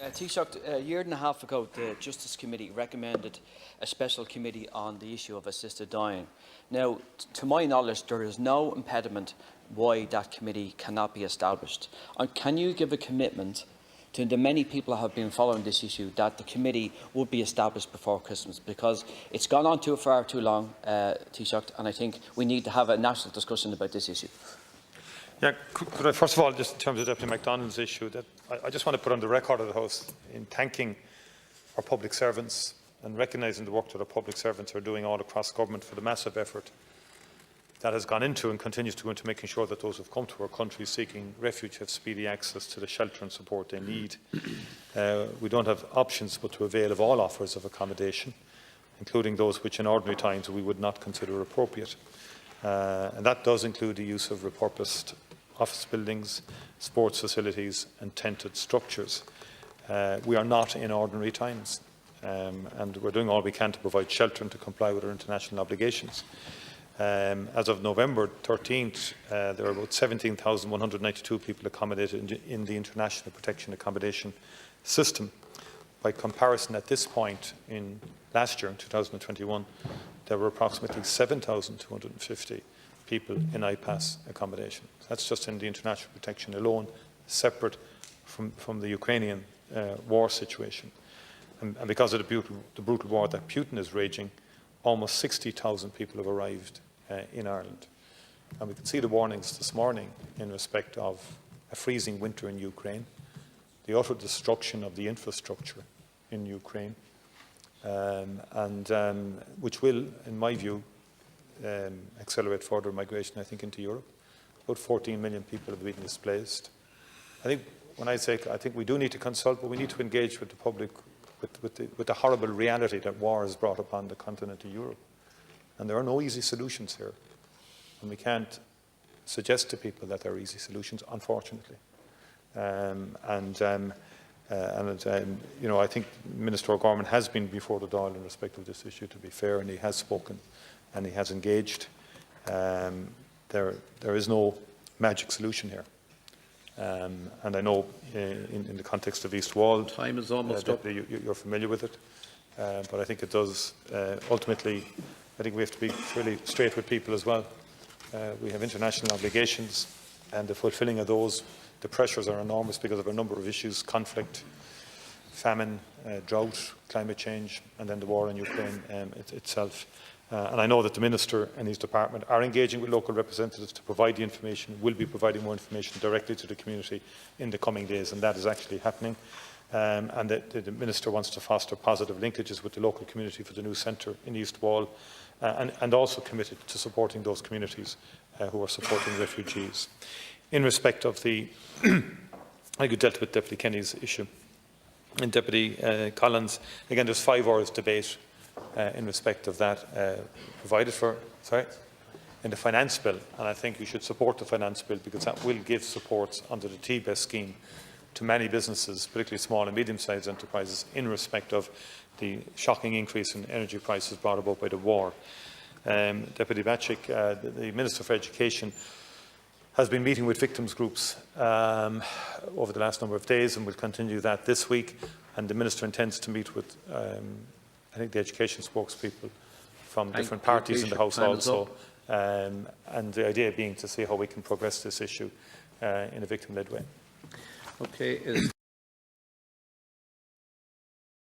Taoiseach, a year and a half ago, the Justice Committee recommended a special committee on the issue of assisted dying. Now, to my knowledge, there is no impediment why that committee cannot be established. And can you give a commitment to the many people who have been following this issue that the committee would be established before Christmas? Because it's gone on too far too long, Taoiseach, and I think we need to have a national discussion about this issue. Yeah, could I first of all, just in terms of Deputy MacDonald's issue, that I just want to put on the record of the House in thanking our public servants and recognising the work that our public servants are doing all across government for the massive effort that has gone into and continues to go into making sure that those who have come to our country seeking refuge have speedy access to the shelter and support they need. We don't have options but to avail of all offers of accommodation, including those which in ordinary times we would not consider appropriate. And that does include the use of repurposed office buildings, sports facilities and tented structures. We are not in ordinary times, and we're doing all we can to provide shelter and to comply with our international obligations. As of November 13th, there are about 17,192 people accommodated in the international protection accommodation system. By comparison, at this point in last year, in 2021, there were approximately 7,250 people in IPAS accommodation. That's just in the international protection alone, separate from the Ukrainian war situation. And because of the brutal war that Putin is raging, almost 60,000 people have arrived in Ireland. And we could see the warnings this morning in respect of a freezing winter in Ukraine, the utter destruction of the infrastructure in Ukraine, which will, in my view, accelerate further migration, I think, into Europe. About 14 million people have been displaced. I think, when I say, I think we do need to consult, but we need to engage with the public with the horrible reality that war has brought upon the continent of Europe. And there are no easy solutions here. And we can't suggest to people that there are easy solutions, unfortunately. You know, I think Minister O'Gorman has been before the Dáil in respect of this issue, to be fair, and he has spoken and he has engaged. There is no magic solution here. And I know in the context of East Wall, time is almost up. You're familiar with it, but I think it does ultimately. I think we have to be fairly straight with people as well. We have international obligations, and the fulfilling of those, the pressures are enormous because of a number of issues: conflict, famine, drought, climate change, and then the war in Ukraine itself. And I know that the Minister and his department are engaging with local representatives to provide the information, will be providing more information directly to the community in the coming days, and that is actually happening. And the Minister wants to foster positive linkages with the local community for the new centre in East Wall, and also committed to supporting those communities who are supporting refugees. In respect of the, I could dealt with Deputy Kenny's issue. And Deputy Collins, again, there's 5 hours debate in respect of that provided for, in the finance bill, and I think you should support the finance bill because that will give supports under the TBES scheme to many businesses, particularly small and medium-sized enterprises, in respect of the shocking increase in energy prices brought about by the war. Deputy Bacik, the Minister for Education, has been meeting with victims groups over the last number of days and will continue that this week, and the Minister intends to meet with I think the education spokespeople from different parties in the House also, and the idea being to see how we can progress this issue in a victim-led way. Okay.